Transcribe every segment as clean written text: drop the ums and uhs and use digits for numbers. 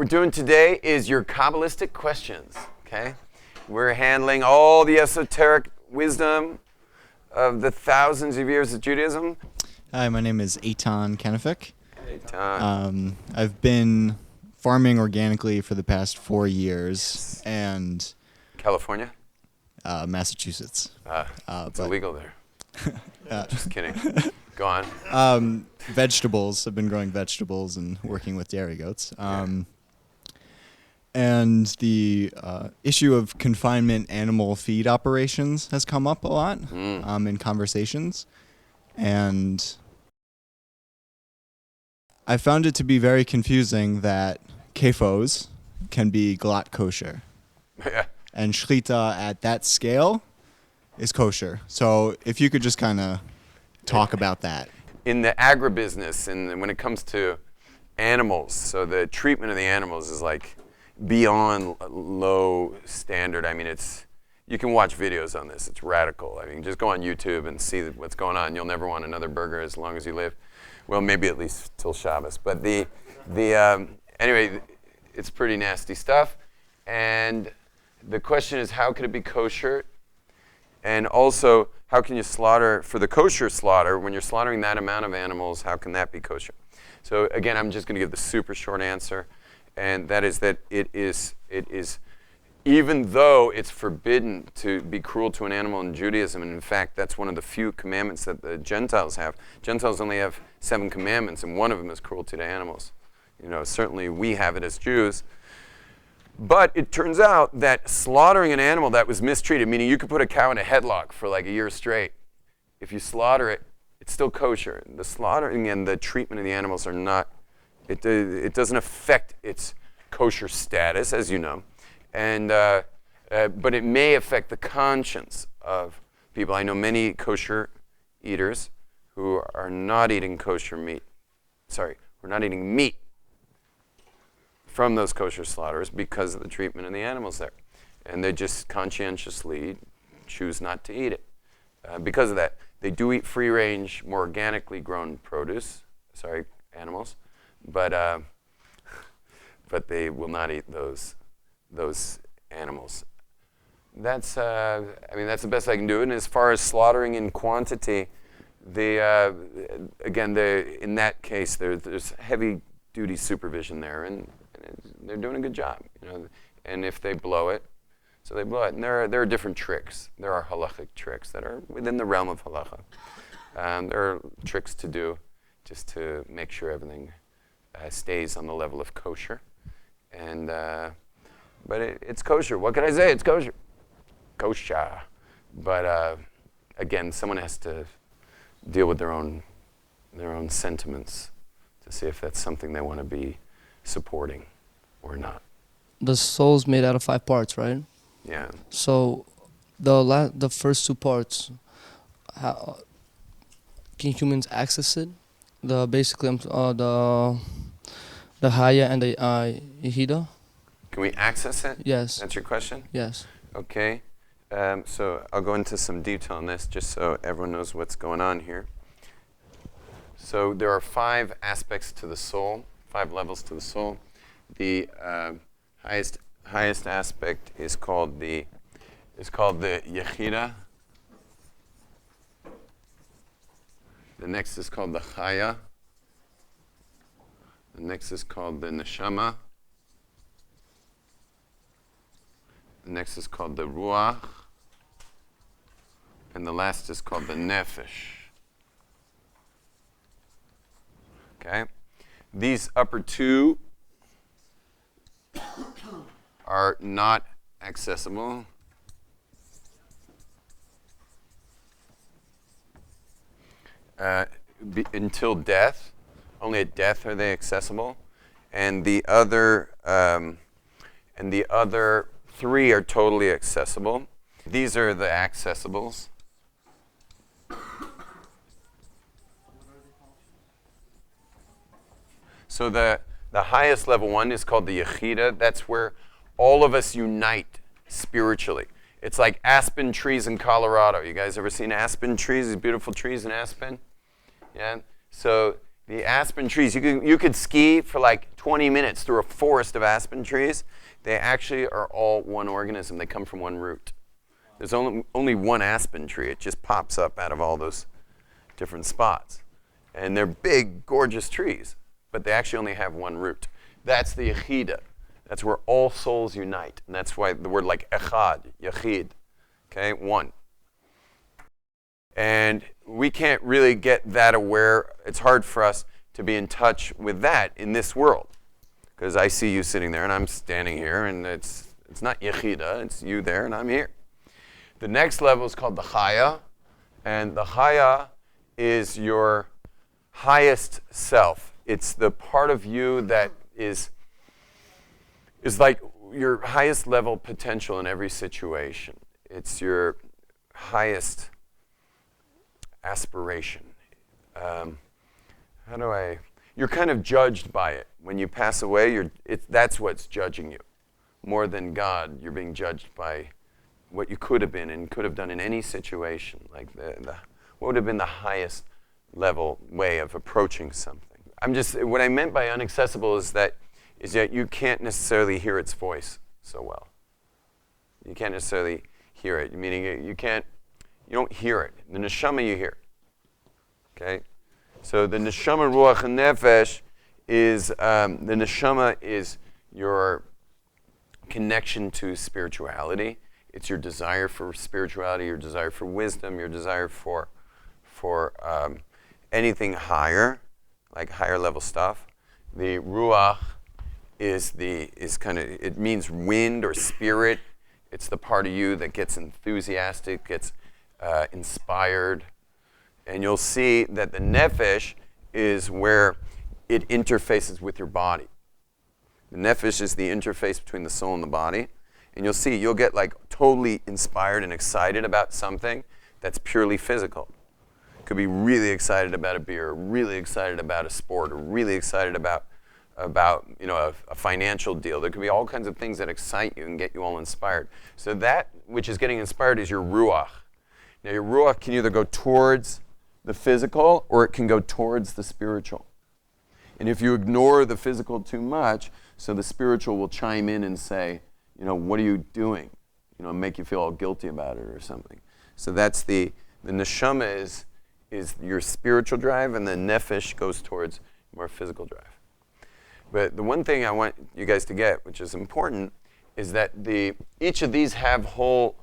we're doing today is your Kabbalistic questions, okay? We're handling all the esoteric wisdom of the thousands of years of Judaism. Hi, my name is Eitan Kennefic. Eitan. I've been farming organically for the past 4 years, and California? Massachusetts. It's illegal there. Just kidding. Go on. Vegetables. I've been growing vegetables and working with dairy goats. And the issue of confinement animal feed operations has come up a lot in conversations. And I found it to be very confusing that kefos can be glatt kosher. Yeah. And shrita at that scale is kosher. So if you could just kind of talk about that. In the agribusiness, and when it comes to animals, so the treatment of the animals is like beyond low standard. I mean, you can watch videos on this. It's radical. I mean, just go on YouTube and see what's going on. You'll never want another burger as long as you live. Well, maybe at least till Shabbos. But anyway, it's pretty nasty stuff. And the question is, how could it be kosher? And also, how can you slaughter, for the kosher slaughter, when you're slaughtering that amount of animals, how can that be kosher? So again, I'm just going to give the super short answer, and that is that it is, even though it's forbidden to be cruel to an animal in Judaism, and in fact, that's one of the few commandments that the Gentiles have. Gentiles only have 7 commandments, and one of them is cruelty to animals. You know, certainly we have it as Jews. But it turns out that slaughtering an animal that was mistreated, meaning you could put a cow in a headlock for like a year straight. If you slaughter it, it's still kosher. The slaughtering and the treatment of the animals are not, it doesn't affect its kosher status, as you know. And but it may affect the conscience of people. I know many kosher eaters who are not eating kosher meat. We're not eating meat from those kosher slaughterers because of the treatment of the animals there. And they just conscientiously choose not to eat it. Because of that, they do eat free-range, more organically grown animals, but they will not eat those animals. That's that's the best I can do. And as far as slaughtering in quantity, in that case, there's heavy-duty supervision there, and they're doing a good job, you know. And if they blow it, so they blow it. And there are different tricks. There are halachic tricks that are within the realm of halacha. There are tricks to do just to make sure everything stays on the level of kosher. And but it's kosher. What can I say? It's kosher. Kosher. But again, someone has to deal with their own sentiments to see if that's something they want to be supporting or not. The soul's made out of 5 parts, right? Yeah. So the first 2 parts, how can humans access it? The Haya and the Yehida? Can we access it? Yes. That's your question? Yes. Okay. So I'll go into some detail on this just so everyone knows what's going on here. So there are 5 aspects to the soul, 5 levels to the soul. The highest aspect is called the Yechida. The next is called the Chaya. The next is called the Neshama. The next is called the Ruach. And the last is called the Nephesh. Okay? These upper 2 are not accessible. Until death. Only at death are they accessible. And the other 3 are totally accessible. These are the accessibles. So the highest level one is called the Yechida. That's where all of us unite spiritually. It's like aspen trees in Colorado. You guys ever seen aspen trees, these beautiful trees in Aspen? Yeah. So The aspen trees, you could ski for like 20 minutes through a forest of aspen trees. They actually are all one organism. They come from one root. There's only one aspen tree. It just pops up out of all those different spots. And they're big, gorgeous trees, but they actually only have one root. That's the yechida. That's where all souls unite. And that's why the word like echad, yechid, okay, one. And we can't really get that aware. It's hard for us to be in touch with that in this world. Because I see you sitting there and I'm standing here, and it's not yechida, it's you there and I'm here. The next level is called the chaya, and the chaya is your highest self. It's the part of you that is like your highest level potential in every situation. It's your highest aspiration. You're kind of judged by it. When you pass away, that's what's judging you. More than God, you're being judged by what you could have been and could have done in any situation. Like what would have been the highest level way of approaching something. What I meant by inaccessible is that you can't necessarily hear its voice so well. You can't necessarily hear it, meaning you don't hear it. The neshama you hear. Okay? So the neshama, ruach, and nephesh the neshama is your connection to spirituality. It's your desire for spirituality, your desire for wisdom, your desire for anything higher, like higher level stuff. The ruach it means wind or spirit. It's the part of you that gets enthusiastic, gets inspired. And you'll see that the nephesh is where it interfaces with your body. The nephesh is the interface between the soul and the body. And you'll see, you'll get like totally inspired and excited about something that's purely physical. Could be really excited about a beer, or really excited about a sport, or really excited about a financial deal. There could be all kinds of things that excite you and get you all inspired. So that which is getting inspired is your ruach. Now your ruach can either go towards the physical or it can go towards the spiritual. And if you ignore the physical too much, so the spiritual will chime in and say, what are you doing? Make you feel all guilty about it or something. So that's the neshama is your spiritual drive, and the nephesh goes towards more physical drive. But the one thing I want you guys to get, which is important, is that each of these have whole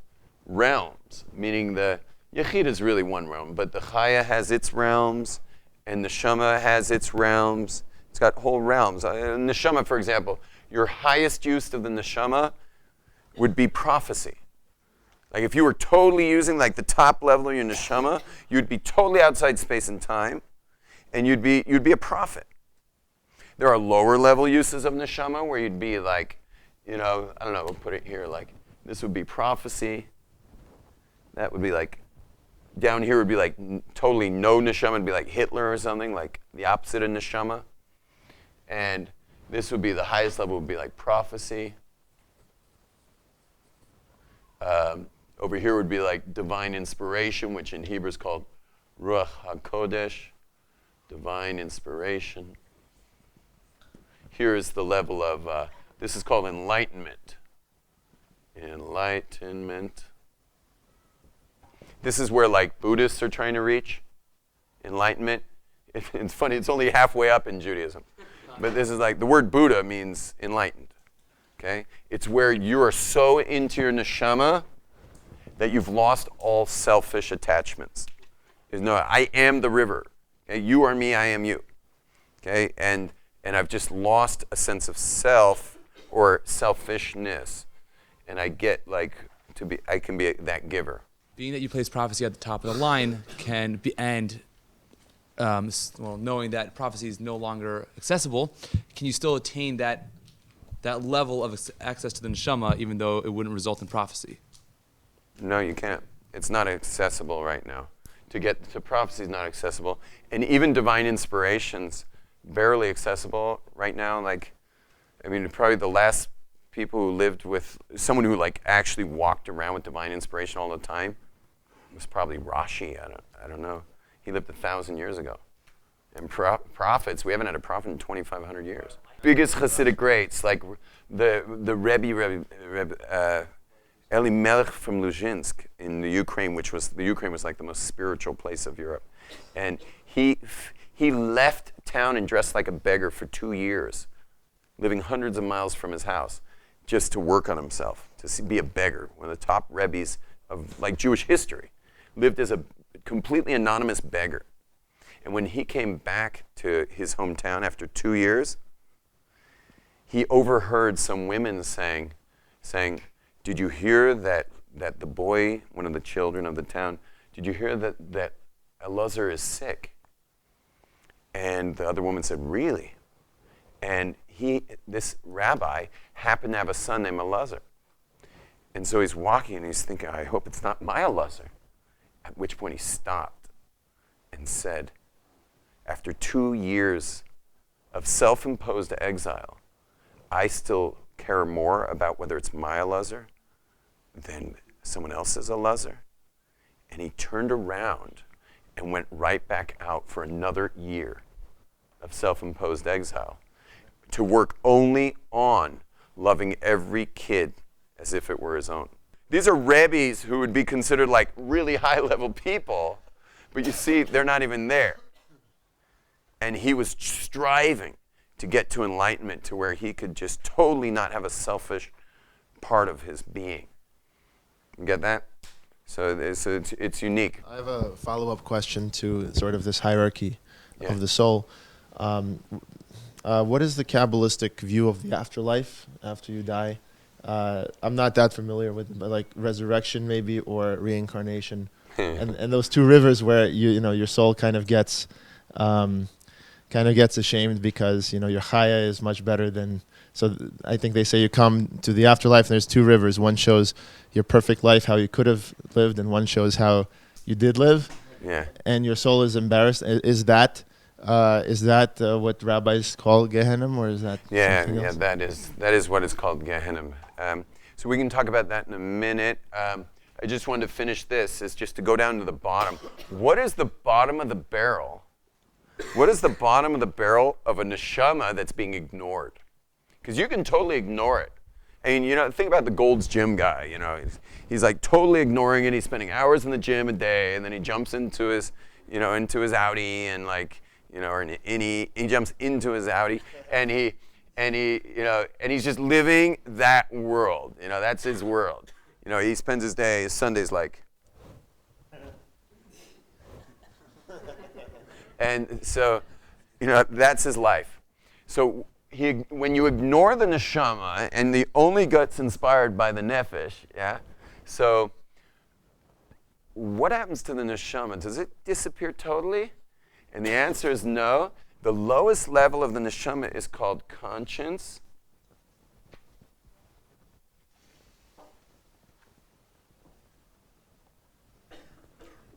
realms, meaning the yechid is really one realm, but the chaya has its realms, and the neshama has its realms. It's got whole realms. Neshama, for example, your highest use of the neshama would be prophecy. Like if you were totally using like the top level of your neshama, you'd be totally outside space and time, and you'd be a prophet. There are lower level uses of neshama where you'd be like, I don't know, we'll put it here, like this would be prophecy. That would be like, down here would be like totally no neshama, it'd be like Hitler or something, like the opposite of neshama. And this would be the highest level, would be like prophecy. Over here would be like divine inspiration, which in Hebrew is called Ruach HaKodesh, divine inspiration. Here is the level of, this is called enlightenment. Enlightenment. This is where like Buddhists are trying to reach, enlightenment. It's funny, it's only halfway up in Judaism. But this is like, the word Buddha means enlightened. Okay? It's where you are so into your neshama that you've lost all selfish attachments. There's no, I am the river. Okay? You are me, I am you. Okay? And I've just lost a sense of self or selfishness. And I get like I can be that giver. Being that you place prophecy at the top of the line can be, and knowing that prophecy is no longer accessible, can you still attain that level of access to the neshama, even though it wouldn't result in prophecy? No, you can't. It's not accessible right now. To get to prophecy is not accessible. And even divine inspiration's barely accessible right now. Like, probably the last people who lived with someone who like actually walked around with divine inspiration all the time was probably Rashi. I don't know. He lived 1,000 years ago. And prophets, we haven't had a prophet in 2,500 years. Biggest Hasidic greats, like the Rabbi Elimelech from Luzhinsk in the Ukraine, the Ukraine was like the most spiritual place of Europe. And he left town and dressed like a beggar for 2 years, living hundreds of miles from his house, just to work on himself, to be a beggar. One of the top rebbes of like Jewish history, lived as a completely anonymous beggar. And when he came back to his hometown after 2 years, he overheard some women saying, did you hear that the boy, one of the children of the town, did you hear that Elazar is sick? And the other woman said, really? And this rabbi happened to have a son named Elazar. And so he's walking and he's thinking, I hope it's not my Elazar. At which point he stopped and said, after 2 years of self-imposed exile, I still care more about whether it's my Elazar than someone else's Elazar. And he turned around and went right back out for another year of self-imposed exile to work only on loving every kid as if it were his own. These are rabbis who would be considered like really high-level people, but you see, they're not even there. And he was striving to get to enlightenment to where he could just totally not have a selfish part of his being. You get that? So it's unique. I have a follow-up question to sort of this hierarchy Yeah. of the soul. What is the Kabbalistic view of the afterlife after you die? I'm not that familiar with it, but like resurrection maybe, or reincarnation, and those two rivers where you know your soul kind of gets ashamed because you know your chaya is much better than. So I think they say you come to the afterlife and there's two rivers. One shows your perfect life, how you could have lived, and one shows how you did live. Yeah. And your soul is embarrassed. Is that what rabbis call Gehenna, or is that something else? That is what is called Gehenna. So we can talk about that in a minute. I just wanted to finish this, is just to go down to the bottom. What is the bottom of the barrel? What is the bottom of the barrel of a neshama that's being ignored? Because you can totally ignore it. I mean, you know, think about the Gold's Gym guy. You know, he's like totally ignoring it. He's spending hours in the gym a day, and then he jumps into his Audi and like. You know, and he jumps into his Audi, and he's just living that world. You know, that's his world. You know, he spends his Sundays like. And so, you know, that's his life. So when you ignore the neshama, and the only gut's inspired by the Nephesh, yeah? So what happens to the neshama? Does it disappear totally? And the answer is no. The lowest level of the neshama is called conscience.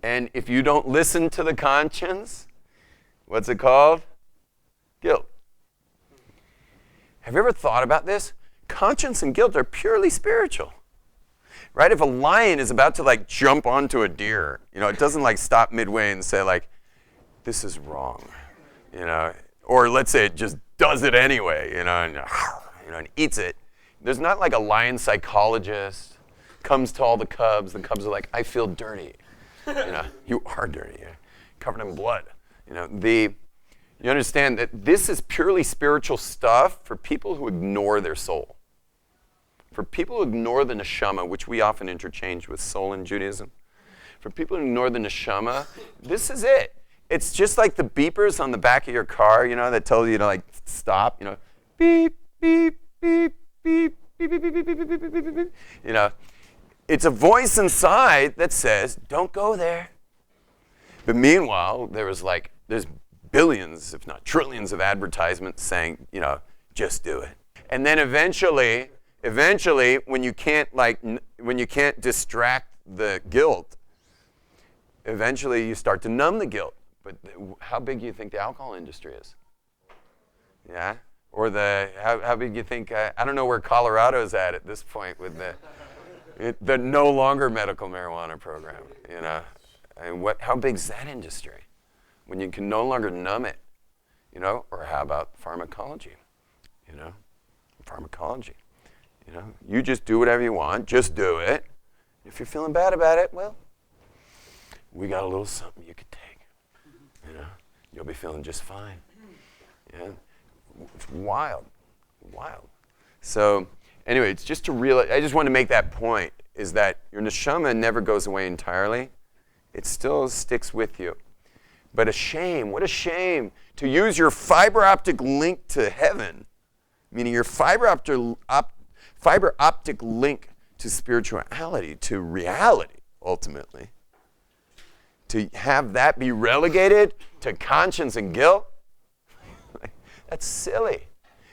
And if you don't listen to the conscience, what's it called? Guilt. Have you ever thought about this? Conscience and guilt are purely spiritual. Right? If a lion is about to like jump onto a deer, you know, it doesn't like stop midway and say like, this is wrong, you know, or let's say it just does it anyway, you know, and eats it. There's not like a lion psychologist comes to all the cubs are like, I feel dirty, you know, you are dirty, you're covered in blood, you know. You understand that this is purely spiritual stuff for people who ignore their soul, for people who ignore the neshama, which we often interchange with soul in Judaism. For people who ignore the neshama, this is it. It's just like the beepers on the back of your car, you know, that tell you to like stop, you know, beep, beep, beep, beep, beep, beep, beep, beep, beep, beep, beep, beep, beep. You know, it's a voice inside that says, don't go there. But meanwhile, there's billions, if not trillions of advertisements saying, you know, just do it. And then eventually, when you can't distract the guilt, eventually you start to numb the guilt. But how big do you think the alcohol industry is? Yeah? Or how big do you think, I don't know where Colorado's at this point with the no longer medical marijuana program, you know? And how big's that industry? When you can no longer numb it. you know? Or how about pharmacology, you know? Pharmacology, you know? You just do whatever you want, just do it. If you're feeling bad about it, well, we got a little something you could take, you know? You'll be feeling just fine. Yeah? It's wild, wild. So anyway, it's just to realize, I just want to make that point, is that your neshama never goes away entirely. It still sticks with you. But a shame, what a shame, to use your fiber optic link to heaven, meaning your fiber optic link to spirituality, to reality, ultimately, to have that be relegated to conscience and guilt. That's silly.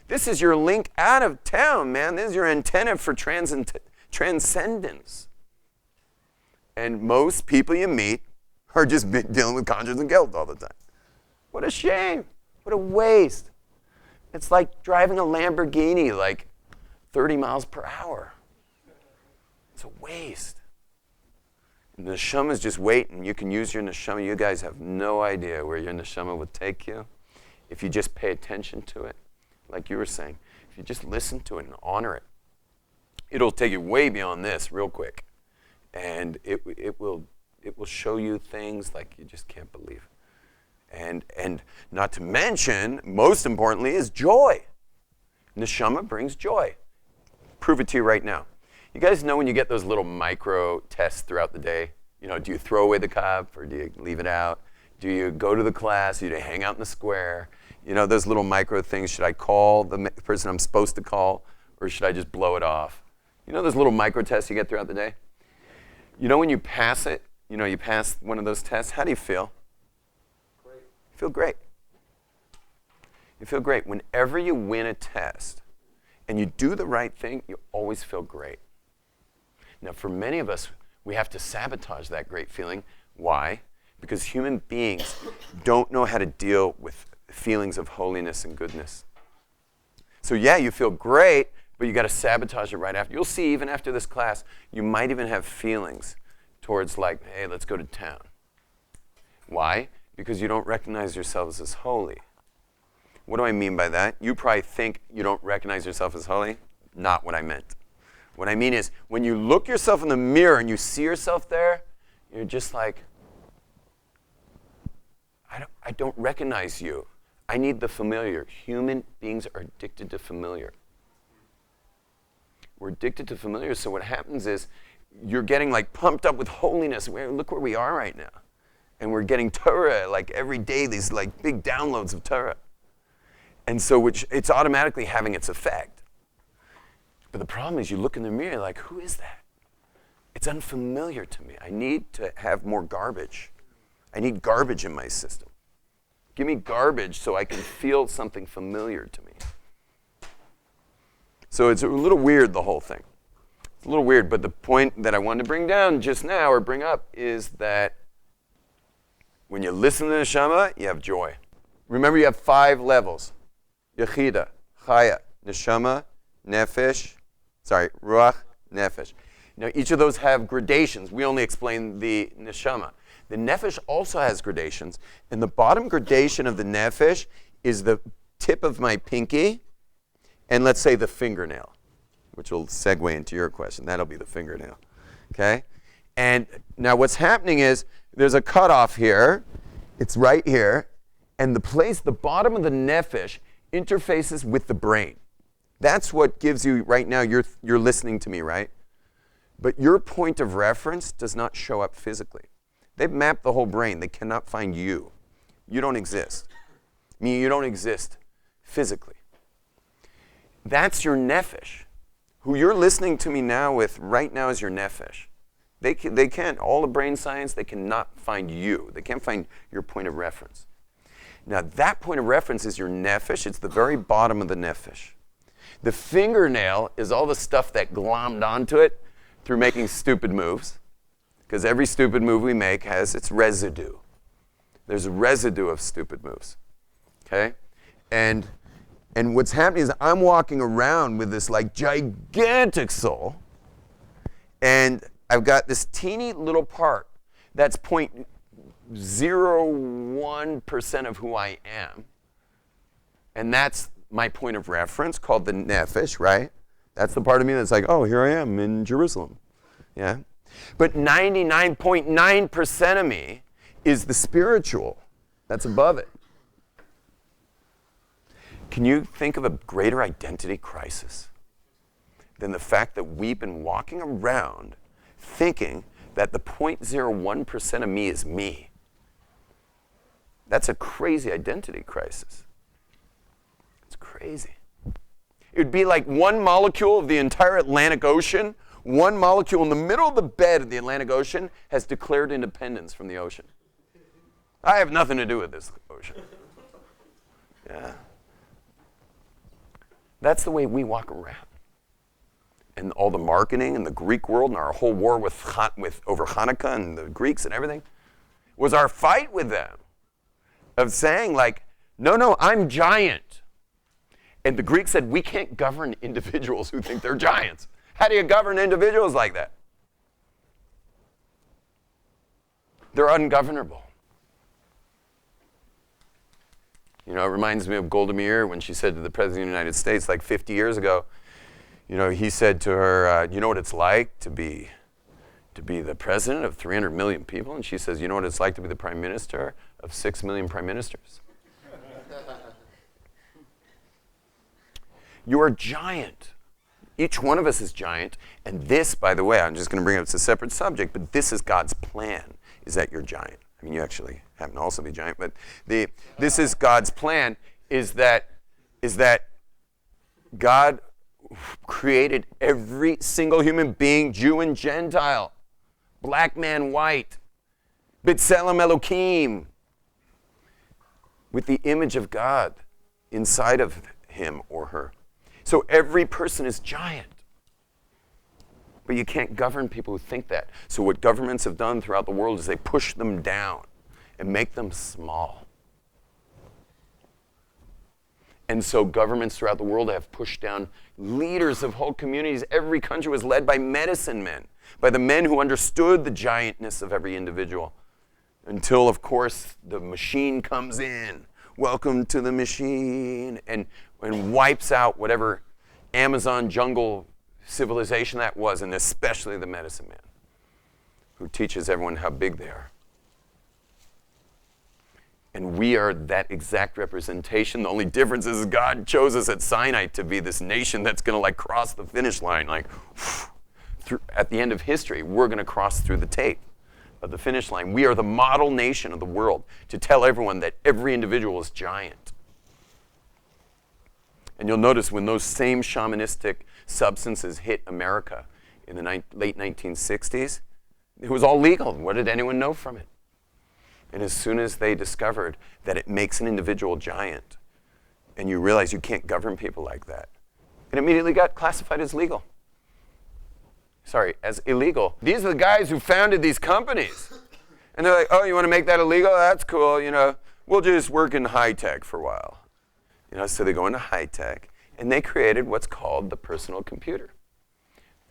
This is your link out of town, man. This is your antenna for transcendence. And most people you meet are just dealing with conscience and guilt all the time. What a shame. What a waste. It's like driving a Lamborghini like 30 miles per hour. It's a waste. And the neshama is just waiting. You can use your neshama. You guys have no idea where your neshama will take you if you just pay attention to it. Like you were saying, if you just listen to it and honor it, it'll take you way beyond this real quick. And it will show you things like you just can't believe. And not to mention, most importantly, is joy. Neshama brings joy. Prove it to you right now. You guys know when you get those little micro tests throughout the day, you know, do you throw away the cup or do you leave it out? Do you go to the class? Do you hang out in the square? You know, those little micro things. Should I call the person I'm supposed to call or should I just blow it off? You know those little micro tests you get throughout the day? You know when you pass it, you know, you pass one of those tests, how do you feel? Great. You feel great. You feel great. Whenever you win a test and you do the right thing, you always feel great. Now, for many of us, we have to sabotage that great feeling. Why? Because human beings don't know how to deal with feelings of holiness and goodness. So yeah, you feel great, but you got to sabotage it right after. You'll see even after this class, you might even have feelings towards like, hey, let's go to town. Why? Because you don't recognize yourselves as holy. What do I mean by that? You probably think you don't recognize yourself as holy. Not what I meant. What I mean is, when you look yourself in the mirror and you see yourself there, you're just like, I don't recognize you. I need the familiar. Human beings are addicted to familiar. We're addicted to familiar, so what happens is you're getting like pumped up with holiness. Look where we are right now. And we're getting Torah like every day, these like big downloads of Torah. And so it's automatically having its effect. But the problem is you look in the mirror like, who is that? It's unfamiliar to me. I need to have more garbage. I need garbage in my system. Give me garbage so I can feel something familiar to me. So it's a little weird, the whole thing. It's a little weird, but the point that I wanted to bring down just now, or bring up, is that when you listen to the neshama, you have joy. Remember, you have 5 levels. Yechida, Chaya, Neshama, Nephesh, Ruach, Nephesh. Now, each of those have gradations. We only explain the Neshama. The Nephesh also has gradations. And the bottom gradation of the Nephesh is the tip of my pinky and let's say the fingernail, which will segue into your question. That'll be the fingernail. Okay? And now what's happening is there's a cutoff here. It's right here. And the bottom of the Nephesh interfaces with the brain. That's what gives you, right now, you're listening to me, right? But your point of reference does not show up physically. They've mapped the whole brain. They cannot find you. You don't exist. Meaning you don't exist physically. That's your Nephesh. Who you're listening to me now with right now is your Nephesh. They can't, all the brain science, they cannot find you. They can't find your point of reference. Now that point of reference is your Nephesh. It's the very bottom of the Nephesh. The fingernail is all the stuff that glommed onto it through making stupid moves. Because every stupid move we make has its residue. There's a residue of stupid moves. Okay? And what's happening is I'm walking around with this like gigantic soul. And I've got this teeny little part that's 0.01% of who I am. And that's my point of reference called the Nephesh, right? That's the part of me that's like, oh, here I am in Jerusalem. Yeah? But 99.9% of me is the spiritual that's above it. Can you think of a greater identity crisis than the fact that we've been walking around thinking that the 0.01% of me is me? That's a crazy identity crisis. It's crazy. It would be like one molecule of the entire Atlantic Ocean, one molecule in the middle of the bed of the Atlantic Ocean has declared independence from the ocean. I have nothing to do with this ocean. Yeah. That's the way we walk around. And all the marketing and the Greek world and our whole war with over Hanukkah and the Greeks and everything was our fight with them of saying like, no, I'm giant. And the Greeks said, we can't govern individuals who think they're giants. How do you govern individuals like that? They're ungovernable. You know, it reminds me of Golda Meir when she said to the President of the United States like 50 years ago, you know, he said to her, you know what it's like to be the president of 300 million people? And she says, you know what it's like to be the prime minister of 6 million prime ministers? You are giant. Each one of us is giant. And this, by the way, I'm just going to bring up, it's a separate subject, but this is God's plan, is that you're giant. I mean, you actually happen to also be giant, but this is God's plan, is that God created every single human being, Jew and Gentile, black man, white, B'Tselem Elohim, with the image of God inside of him or her. So every person is giant. But you can't govern people who think that. So what governments have done throughout the world is they push them down and make them small. And so governments throughout the world have pushed down leaders of whole communities. Every country was led by medicine men, by the men who understood the giantness of every individual. Until, of course, the machine comes in. Welcome to the machine. And wipes out whatever Amazon jungle civilization that was, and especially the medicine man, who teaches everyone how big they are. And we are that exact representation. The only difference is God chose us at Sinai to be this nation that's going to like cross the finish line. Like at the end of history, we're going to cross through the tape of the finish line. We are the model nation of the world to tell everyone that every individual is giant. And you'll notice when those same shamanistic substances hit America in the late 1960s, it was all legal. What did anyone know from it? And as soon as they discovered that it makes an individual giant, and you realize you can't govern people like that, it immediately got classified as legal. Sorry, as illegal. These are the guys who founded these companies. And they're like, oh, you want to make that illegal? That's cool, you know. We'll just work in high tech for a while. You know, so they go into high tech, and they created what's called the personal computer,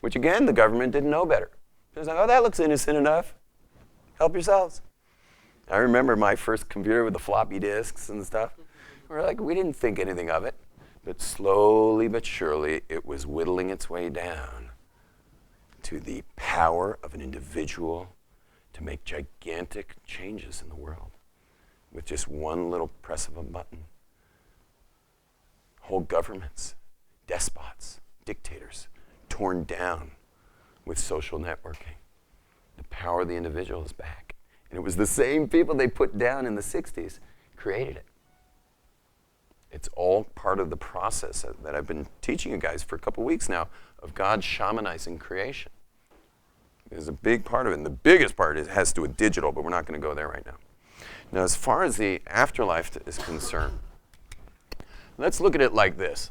which again, the government didn't know better. It was like, oh, that looks innocent enough. Help yourselves. I remember my first computer with the floppy disks and stuff. We're like, we didn't think anything of it, but slowly but surely, it was whittling its way down to the power of an individual to make gigantic changes in the world with just one little press of a button. Whole governments, despots, dictators, torn down with social networking. The power of the individual is back. And it was the same people they put down in the 60s created it. It's all part of the process that I've been teaching you guys for a couple weeks now of God shamanizing creation. There's a big part of it, and the biggest part has to do with digital, but we're not going to go there right now. Now, as far as the afterlife is concerned, let's look at it like this.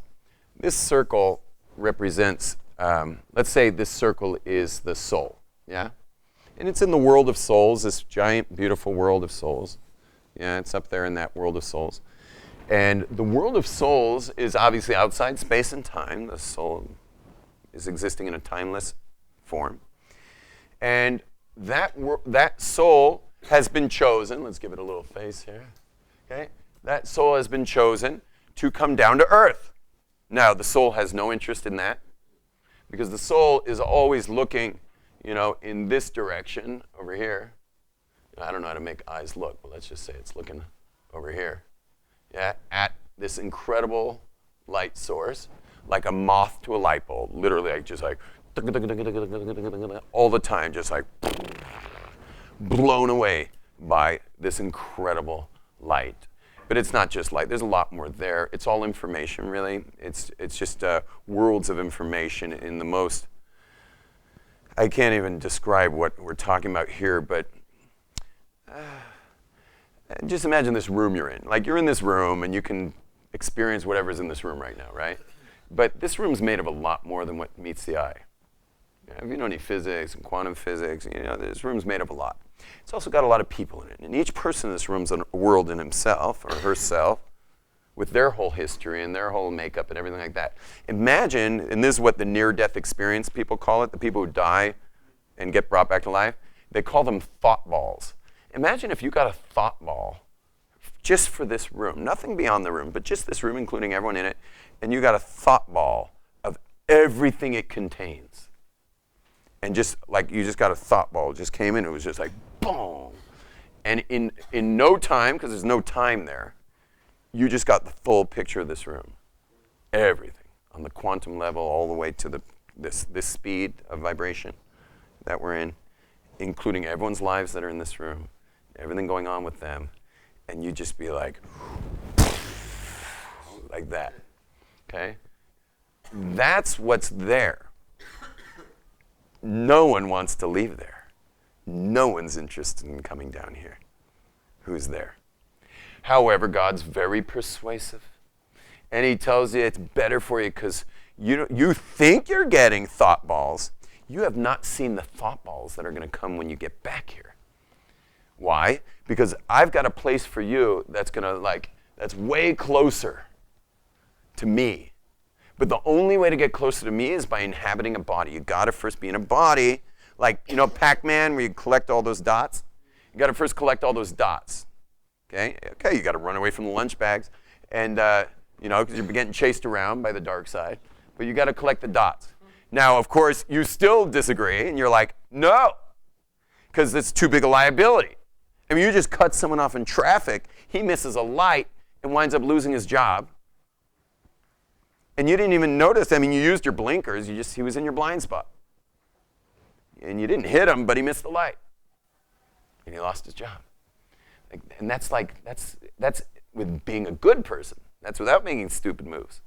This circle represents, let's say this circle is the soul, yeah? And it's in the world of souls, this giant, beautiful world of souls. Yeah, it's up there in that world of souls. And the world of souls is obviously outside space and time. The soul is existing in a timeless form. And that soul has been chosen. Let's give it a little face here. Okay? That soul has been chosen to come down to earth. Now, the soul has no interest in that because the soul is always looking, in this direction over here. I don't know how to make eyes look, but let's just say it's looking over here. Yeah, at this incredible light source, like a moth to a light bulb, literally just like all the time, just like blown away by this incredible light. But it's not just light. There's a lot more there. It's all information, really. It's just worlds of information in the most. I can't even describe what we're talking about here, but just imagine this room you're in. Like you're in this room and you can experience whatever's in this room right now, right? But this room's made of a lot more than what meets the eye. If you know any physics and quantum physics, this room's made of a lot. It's also got a lot of people in it. And each person in this room's a world in himself or herself with their whole history and their whole makeup and everything like that. Imagine, and this is what the near-death experience people call it, the people who die and get brought back to life, they call them thought balls. Imagine if you got a thought ball just for this room, nothing beyond the room, but just this room, including everyone in it, and you got a thought ball of everything it contains. And just like you just got a thought ball, just came in, it was just like, boom. And in no time, because there's no time there, you just got the full picture of this room. Everything, on the quantum level, all the way to this speed of vibration that we're in, including everyone's lives that are in this room, everything going on with them, and you just be like that, okay? That's what's there. No one wants to leave there. No one's interested in coming down here. Who's there? However, God's very persuasive. And he tells you it's better for you because you think you're getting thought balls. You have not seen the thought balls that are going to come when you get back here. Why? Because I've got a place for you that's that's way closer to me. But the only way to get closer to me is by inhabiting a body. You got to first be in a body, like, Pac-Man, where you collect all those dots. You got to first collect all those dots. Okay, you got to run away from the lunch bags, and because you're getting chased around by the dark side. But you got to collect the dots. Now, of course, you still disagree, and you're like, no, because it's too big a liability. I mean, you just cut someone off in traffic, he misses a light and winds up losing his job. And you didn't even notice. I mean, you used your blinkers. He was in your blind spot. And you didn't hit him, but he missed the light. And he lost his job. And that's with being a good person. That's without making stupid moves.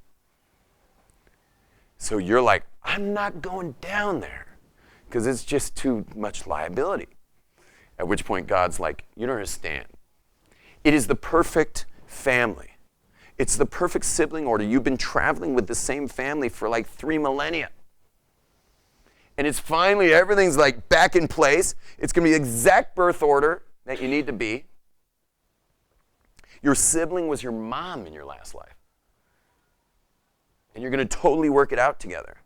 So you're like, I'm not going down there because it's just too much liability. At which point God's like, you don't understand. It is the perfect family. It's the perfect sibling order. You've been traveling with the same family for like 3 millennia. And it's finally, everything's like back in place. It's going to be the exact birth order that you need to be. Your sibling was your mom in your last life. And you're going to totally work it out together.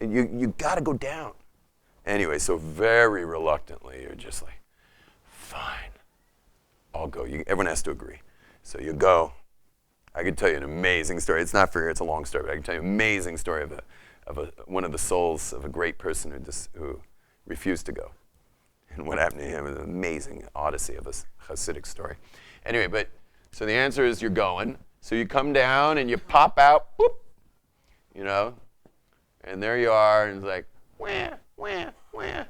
And you got to go down. Anyway, so very reluctantly, you're just like, fine, I'll go. Everyone has to agree. So you go. I could tell you an amazing story. It's not for here. It's a long story, but I can tell you an amazing story of one of the souls of a great person who refused to go. And what happened to him is an amazing odyssey of a Hasidic story. Anyway, so the answer is you're going. So you come down and you pop out, boop, and there you are, and it's like, wah, wah, wah.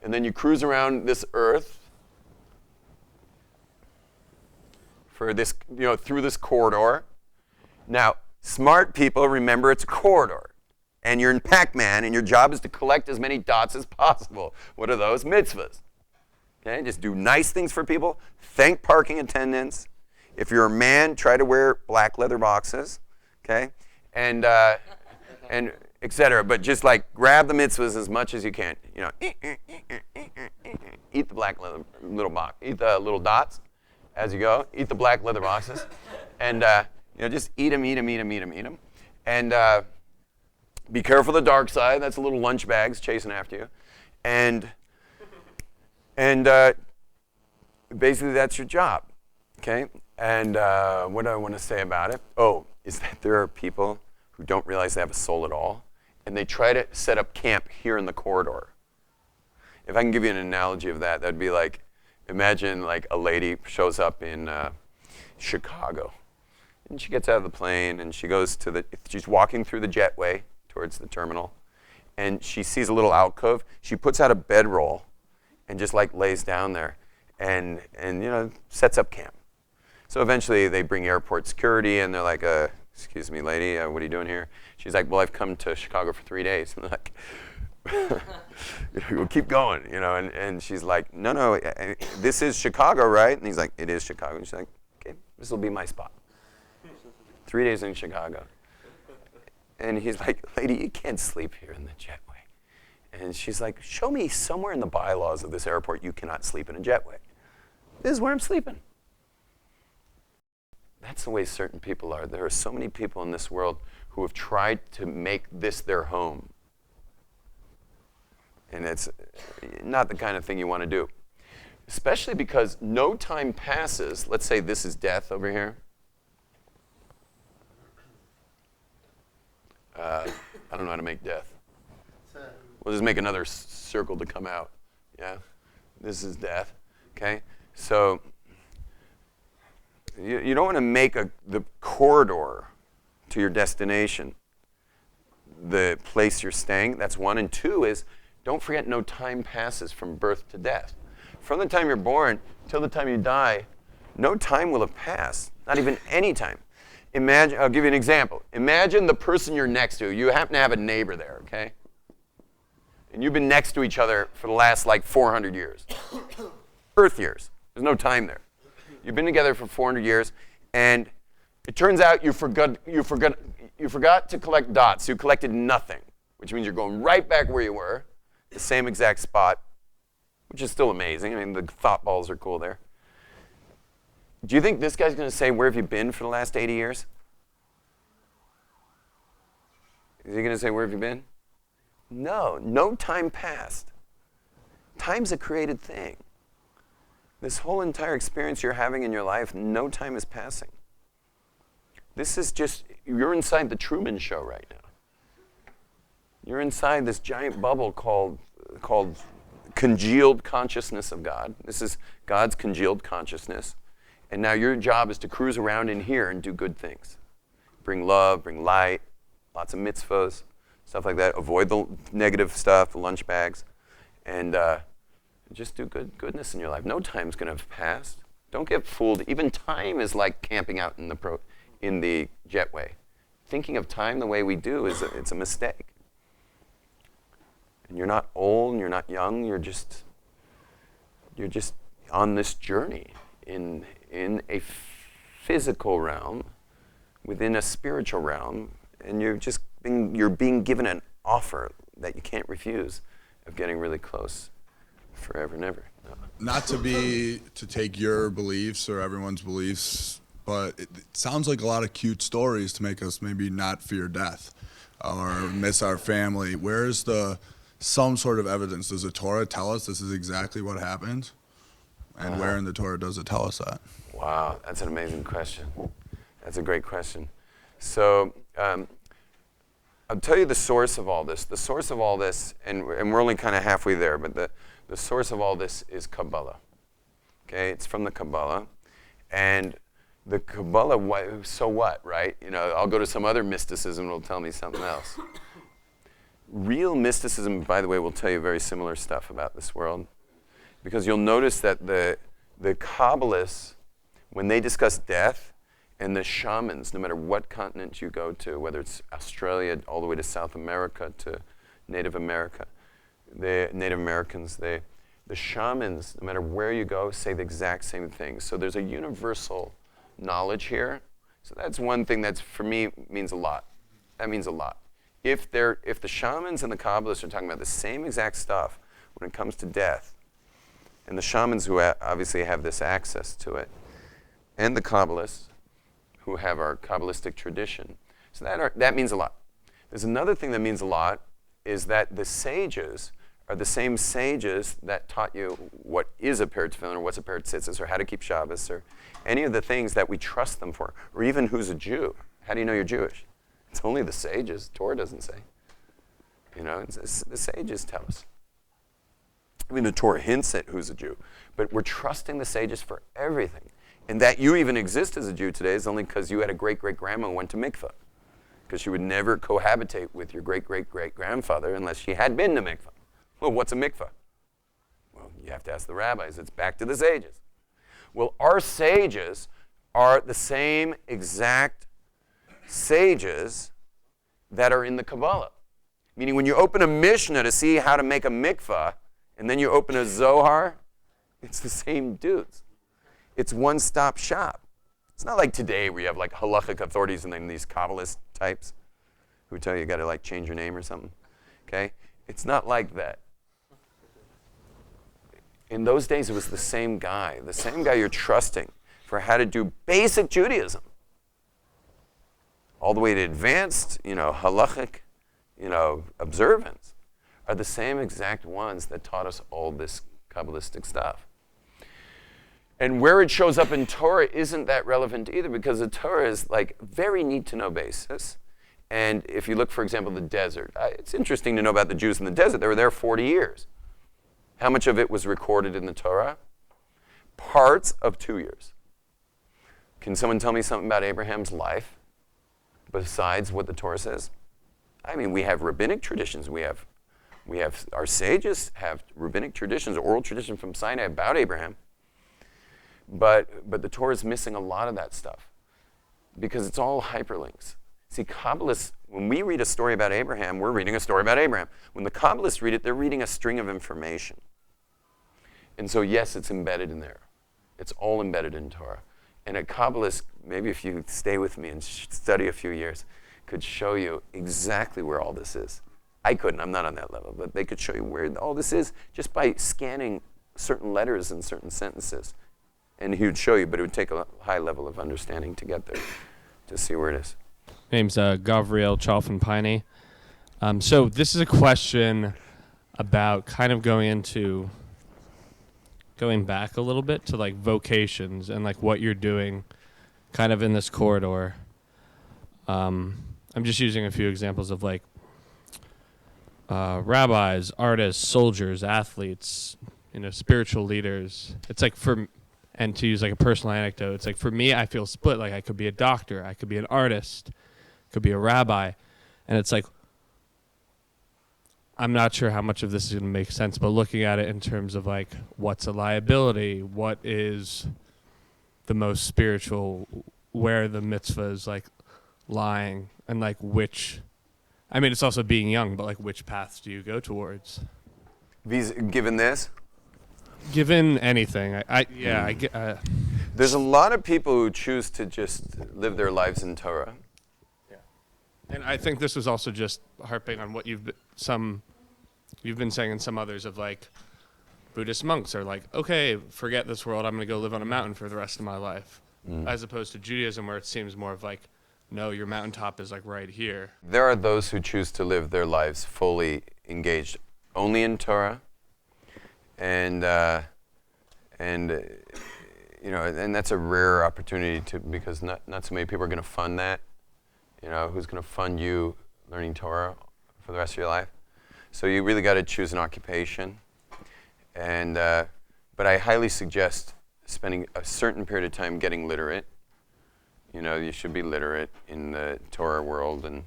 And then you cruise around this earth for this, through this corridor. Now, smart people remember it's a corridor. And you're in Pac-Man, and your job is to collect as many dots as possible. What are those? Mitzvahs. Okay, just do nice things for people. Thank parking attendants. If you're a man, try to wear black leather boxes. Okay, and etc. But just like grab the mitzvahs as much as you can. Eat the black leather little box. Eat the little dots as you go. Eat the black leather boxes, and just eat them. And be careful of the dark side. That's the little lunch bags chasing after you, and basically that's your job. Okay, And what do I want to say about it? Oh, is that there are people who don't realize they have a soul at all, and they try to set up camp here in the corridor. If I can give you an analogy of that, that'd be like, imagine like a lady shows up in Chicago, and she gets out of the plane, and she goes to she's walking through the jetway towards the terminal, and she sees a little alcove. She puts out a bedroll and just like lays down there and sets up camp. So eventually they bring airport security, and they're like, excuse me, lady, what are you doing here? She's like, well, I've come to Chicago for 3 days. And they're like, we'll keep going, and she's like, no, this is Chicago, right? And he's like, it is Chicago. And she's like, okay, this will be my spot. 3 days in Chicago. And he's like, lady, you can't sleep here in the jetway. And she's like, show me somewhere in the bylaws of this airport you cannot sleep in a jetway. This is where I'm sleeping. That's the way certain people are. There are so many people in this world who have tried to make this their home. And it's not the kind of thing you want to do. Especially because no time passes. Let's say this is death over here. I don't know how to make death. We'll just make another circle to come out. Yeah? This is death. Okay? So you don't want to make the corridor to your destination the place you're staying. That's one. And two is, don't forget, no time passes from birth to death. From the time you're born till the time you die, no time will have passed. Not even any time. Imagine, I'll give you an example. Imagine the person you're next to. You happen to have a neighbor there, okay? And you've been next to each other for the last 400 years. Earth years. There's no time there. You've been together for 400 years, and it turns out you forgot to collect dots. You collected nothing, which means you're going right back where you were, the same exact spot, which is still amazing. I mean, the thought balls are cool there. Do you think this guy's going to say, where have you been for the last 80 years? Is he going to say, where have you been? No time passed. Time's a created thing. This whole entire experience you're having in your life, no time is passing. This is just, you're inside the Truman Show right now. You're inside this giant bubble called congealed consciousness of God. This is God's congealed consciousness. And now your job is to cruise around in here and do good things. Bring love, bring light, lots of mitzvahs, stuff like that. Avoid the negative stuff, the lunch bags, and just do goodness in your life. No time's going to have passed. Don't get fooled. Even time is like camping out in the jetway. Thinking of time the way we do it's a mistake. And you're not old and you're not young. You're just on this journey in a physical realm, within a spiritual realm, and you're being given an offer that you can't refuse of getting really close forever and ever. No. Not to take your beliefs or everyone's beliefs, but it sounds like a lot of cute stories to make us maybe not fear death or miss our family. Where's some sort of evidence? Does the Torah tell us this is exactly what happened? And where in the Torah does it tell us that? Wow, that's an amazing question. That's a great question. So I'll tell you the source of all this. The source of all this, and we're only kind of halfway there, but the source of all this is Kabbalah. Okay, it's from the Kabbalah. And the Kabbalah, so what, right? I'll go to some other mysticism and it'll tell me something else. Real mysticism, by the way, will tell you very similar stuff about this world. Because you'll notice that the Kabbalists, when they discuss death, and the shamans, no matter what continent you go to, whether it's Australia all the way to South America to Native America, the Native Americans, the shamans, no matter where you go, say the exact same thing. So there's a universal knowledge here. So that's one thing that, for me, means a lot. That means a lot. If the shamans and the Kabbalists are talking about the same exact stuff when it comes to death, and the shamans who obviously have this access to it, and the Kabbalists who have our Kabbalistic tradition, so that means a lot. There's another thing that means a lot, is that the sages are the same sages that taught you what is a pair tefillin or what's a pair of tzitzis or how to keep Shabbos or any of the things that we trust them for, or even who's a Jew. How do you know you're Jewish? It's only the sages. Torah doesn't say. You know, the sages tell us. I mean, the Torah hints at who's a Jew, but we're trusting the sages for everything. And that you even exist as a Jew today is only because you had a great-great-grandma who went to mikveh, because she would never cohabitate with your great-great-great-grandfather unless she had been to mikveh. Well, what's a mikveh? Well, you have to ask the rabbis. It's back to the sages. Well, our sages are the same exact sages that are in the Kabbalah. Meaning when you open a Mishnah to see how to make a mikveh, and then you open a Zohar, it's the same dudes. It's one-stop shop. It's not like today where you have like halachic authorities and then these Kabbalist types who tell you got to like change your name or something. Okay? It's not like that. In those days, it was the same guy you're trusting for how to do basic Judaism. All the way to advanced, halachic, observance, are the same exact ones that taught us all this Kabbalistic stuff. And where it shows up in Torah isn't that relevant either, because the Torah is like very need-to-know basis. And if you look, for example, the desert, it's interesting to know about the Jews in the desert. They were there 40 years. How much of it was recorded in the Torah? Parts of 2 years. Can someone tell me something about Abraham's life besides what the Torah says? I mean, we have rabbinic traditions. We have our sages have rabbinic traditions, oral tradition from Sinai about Abraham. But the Torah is missing a lot of that stuff because it's all hyperlinks. See, Kabbalists, when we read a story about Abraham, we're reading a story about Abraham. When the Kabbalists read it, they're reading a string of information. And so, yes, it's embedded in there. It's all embedded in Torah. And a Kabbalist, maybe if you stay with me and study a few years, could show you exactly where all this is. I couldn't, I'm not on that level, but they could show you where all this is just by scanning certain letters and certain sentences. And he would show you, but it would take a high level of understanding to get there, to see where it is. Name's Gavriel Chalfin-Piney. So this is a question about kind of going back a little bit to like vocations and like what you're doing kind of in this corridor. I'm just using a few examples of like rabbis, artists, soldiers, athletes, spiritual leaders. It's like and to use like a personal anecdote, it's like for me, I feel split. Like I could be a doctor, I could be an artist, could be a rabbi. And it's like, I'm not sure how much of this is going to make sense, but looking at it in terms of like, what's a liability? What is the most spiritual? Where the mitzvah is like lying, and like it's also being young, but like which paths do you go towards? Given this? Given anything. There's a lot of people who choose to just live their lives in Torah. Yeah. And I think this was also just harping on what you've been saying, and some others of like Buddhist monks are like, okay, forget this world, I'm going to go live on a mountain for the rest of my life. As opposed to Judaism, where it seems more of like, no, your mountaintop is like right here. There are those who choose to live their lives fully engaged only in Torah, and that's a rare opportunity because not so many people are going to fund that. Who's going to fund you learning Torah for the rest of your life? So you really got to choose an occupation, but I highly suggest spending a certain period of time getting literate. You should be literate in the Torah world, and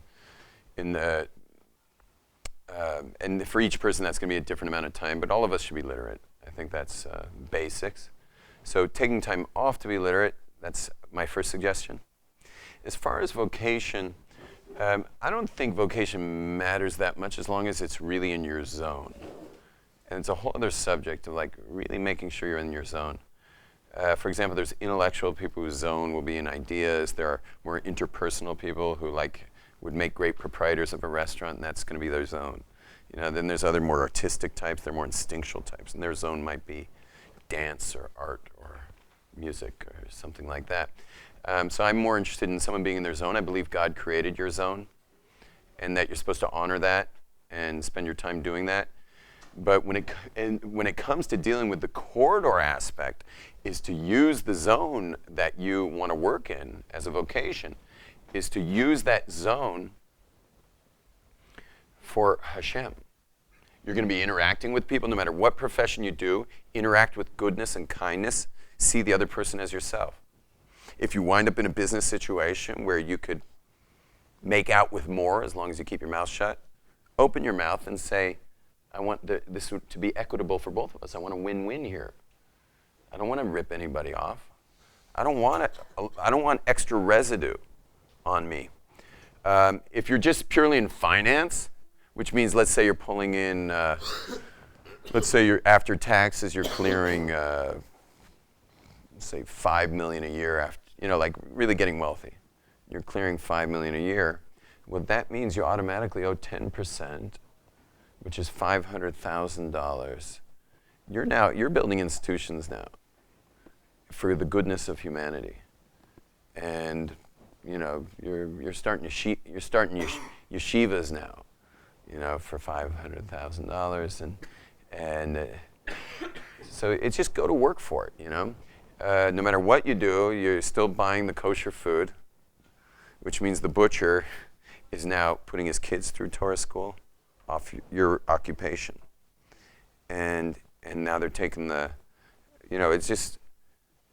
and for each person that's going to be a different amount of time, but all of us should be literate. I think that's basics. So taking time off to be literate, that's my first suggestion. As far as vocation, I don't think vocation matters that much as long as it's really in your zone. And it's a whole other subject of like really making sure you're in your zone. For example, there's intellectual people whose zone will be in ideas. There are more interpersonal people who would make great proprietors of a restaurant, and that's going to be their zone. Then there's other more artistic types. They're more instinctual types, and their zone might be dance or art or music or something like that. So I'm more interested in someone being in their zone. I believe God created your zone, and that you're supposed to honor that and spend your time doing that. But when it comes to dealing with the corridor aspect, is to use the zone that you want to work in as a vocation, is to use that zone for Hashem. You're going to be interacting with people no matter what profession you do. Interact with goodness and kindness. See the other person as yourself. If you wind up in a business situation where you could make out with more as long as you keep your mouth shut, open your mouth and say, I want this to be equitable for both of us. I want a win-win here. I don't want to rip anybody off. I don't want extra residue on me. If you're just purely in finance, which means let's say you're pulling in, let's say you're after taxes, you're clearing, say $5 million a year after, like really getting wealthy. You're clearing $5 million a year. Well, that means you automatically owe 10%, which is $500,000. You're building institutions now for the goodness of humanity, and you're starting yeshivas now, for $500,000, and so it's just go to work for it, No matter what you do, you're still buying the kosher food, which means the butcher is now putting his kids through Torah school off your occupation. And now they're taking it's just,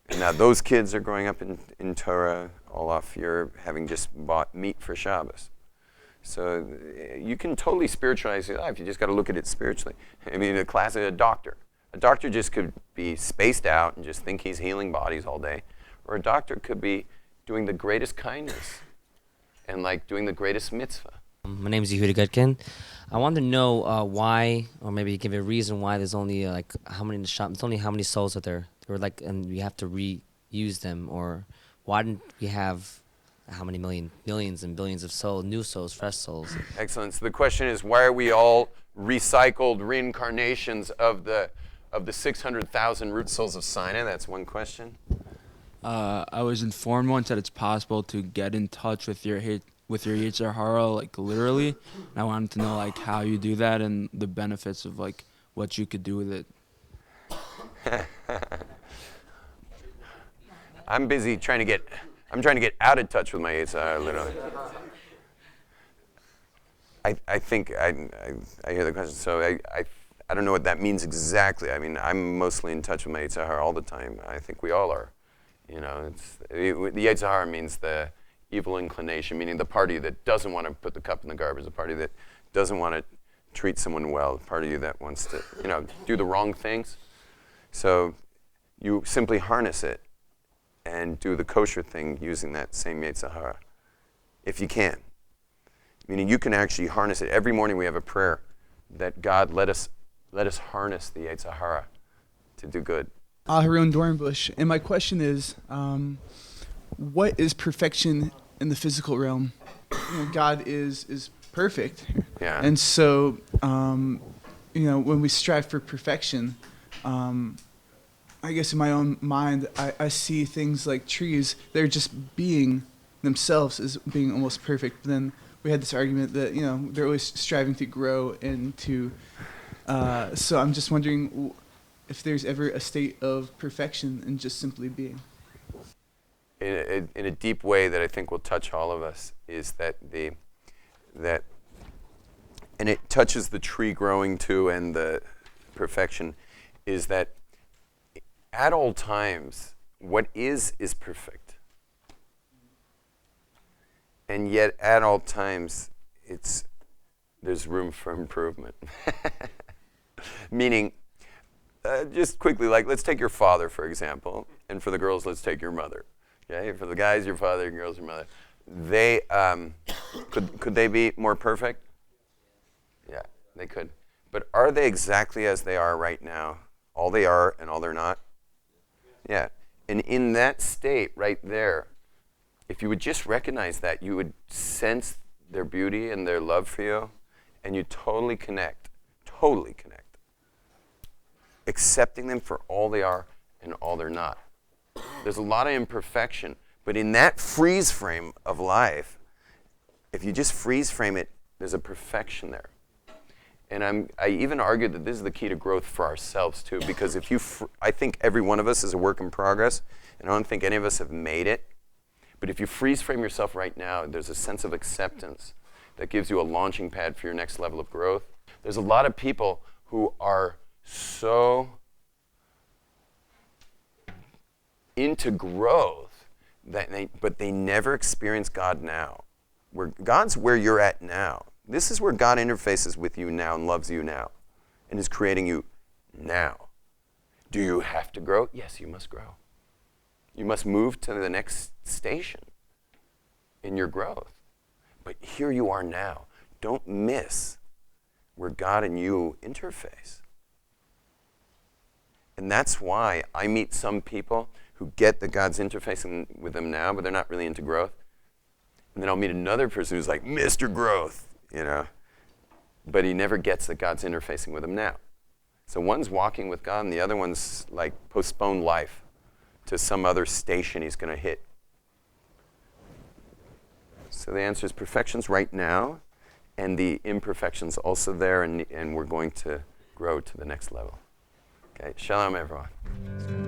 and now those kids are growing up in Torah all off your having just bought meat for Shabbos. So you can totally spiritualize your life. You just got to look at it spiritually. I mean, a doctor. A doctor just could be spaced out and just think he's healing bodies all day. Or a doctor could be doing the greatest kindness and doing the greatest mitzvah. My name is Yehuda Gutkin. I wanted to know why, or maybe give a reason why there's only how many in the shop. It's only how many souls are there? There were and we have to reuse them, or why didn't we have how many millions and billions of souls, new souls, fresh souls? Excellent. So the question is, why are we all recycled reincarnations of the 600,000 root souls of Sinai? That's one question. I was informed once that it's possible to get in touch with your Yetzer Hara, literally. And I wanted to know how you do that and the benefits of what you could do with it. I'm busy trying to get out of touch with my Yetzer Hara, literally. I think I hear the question. So I don't know what that means exactly. I mean, I'm mostly in touch with my Yetzer Hara all the time. I think we all are. The Yetzer Hara means the evil inclination, meaning the party that doesn't want to put the cup in the garbage, the party that doesn't want to treat someone well, the part of you that wants to, do the wrong things. So you simply harness it and do the kosher thing using that same Yetzer Hara, if you can. Meaning you can actually harness it. Every morning we have a prayer that God let us harness the Yetzer Hara to do good. Aharon Dornbush, and my question is, what is perfection in the physical realm? God is perfect, Yeah. and so when we strive for perfection, I guess in my own mind, I see things like trees. They're just being themselves as being almost perfect. But then we had this argument that they're always striving to grow and to. So I'm just wondering if there's ever a state of perfection in just simply being. In a deep way that I think will touch all of us is that and it touches the tree growing too, and the perfection is that at all times what is perfect, and yet at all times there's room for improvement. Meaning, just quickly, let's take your father, for example, and for the girls, let's take your mother. Okay, for the guys, your father, and girls, your mother. They could they be more perfect? Yeah, they could. But are they exactly as they are right now? All they are and all they're not? Yeah. And in that state right there, if you would just recognize that, you would sense their beauty and their love for you, and you totally connect. Accepting them for all they are and all they're not. There's a lot of imperfection, but in that freeze frame of life, if you just freeze frame it, there's a perfection there. And I even argue that this is the key to growth for ourselves too, because if you, I think every one of us is a work in progress, and I don't think any of us have made it. But if you freeze frame yourself right now, there's a sense of acceptance that gives you a launching pad for your next level of growth. There's a lot of people who are so into growth but they never experience God now. God's where you're at now. This is where God interfaces with you now and loves you now and is creating you now. Do you have to grow? Yes, you must grow. You must move to the next station in your growth. But here you are now. Don't miss where God and you interface. And that's why I meet some people who get that God's interfacing with them now, but they're not really into growth. And then I'll meet another person who's like, Mr. Growth, you know. But he never gets that God's interfacing with him now. So one's walking with God and the other one's like postponed life to some other station he's going to hit. So the answer is perfection's right now, and the imperfection's also there, and we're going to grow to the next level. Okay, shalom everyone.